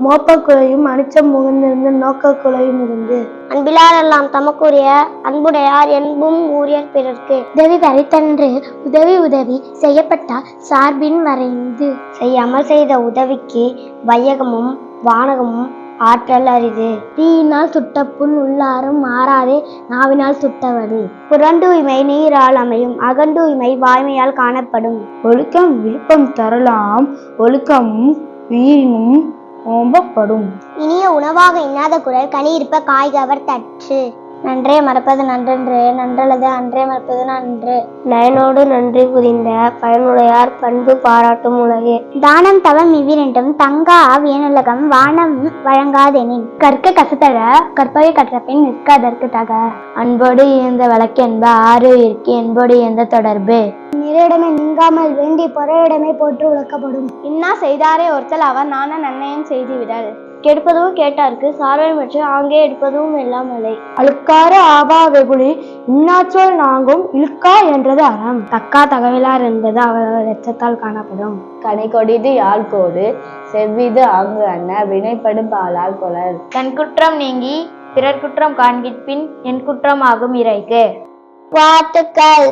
மோப்பக்குழையும் அனிச்சம் முகந்திருந்து நோக்கக்குழையும் இருந்து அன்பிலாரெல்லாம் தமக்குரிய அன்புடையார் என்பும் ஊரியர் பிறர்க்கு. உதவி வரைத்தன்று உதவி உதவி செய்யப்பட்டால் சார்பின் வரைந்து செய்யாமல் செய்த உதவிக்கு வையகமும் வானகமும் ஆற்றல் அரிது. தீயினால் சுட்ட புண் உள்ளாரும் மாறாதே நாவினால் சுட்டவடு. புறந்தூய்மை நீரால் அமையும், அகந்தூய்மை வாய்மையால் காணப்படும். ஒழுக்கம் விருப்பம் தரலாம், ஒழுக்கம் உயிரினும் ஓம்பப்படும். இனிய உணவாக இன்னாத குரல் கனி இருப்ப காய்கவர் தற்று. நன்றே மறப்பது நன்றன்று, நன்றல்லது அன்றே மறப்பது நன்று. நயனோடு நன்றி புரிந்த பயனுடையார் பண்பு பாராட்டும் உலகே. தானம் தவம் இவ்விரண்டும் தங்கா வியனுலகம் வானம் வழங்காதெனின். கற்க கசத்தர கற்பவை கற்றபின் நிற்க அதற்கு தக. அன்போடு இயந்த வழக்கென்ப ஆறுயிர்க்கு என்போடு இயந்த தொடர்பு. நிறையிடமே நீங்காமல் வேண்டி பொறையிடமே போற்று உழைக்கப்படும். இன்னா செய்தாரே ஒருத்தல் அவர் நான நன்னயம் செய்து விடல். கெடுப்பதும் கேட்டார்க்கு சார்வை மற்றும் ஆங்கே எடுப்பதும் எல்லாம் மலை. அழுக்கார ஆவா வெகுளி இன்னாச்சொல் நாங்கும் இழுக்கா என்றது அறம். தக்கா தகவலார் என்பது அவரவர் எச்சத்தால் காணப்படும். கனை கொடிது யாழ்கோடு செவ்விது ஆங்கு அன்ன வினைப்படும் பாலால் கொளல். தன் குற்றம் நீங்கி பிறர் குற்றம் காண்கிற்பின் என் குற்றம் ஆகும் இறைக்கு. வாழ்த்துக்கள்.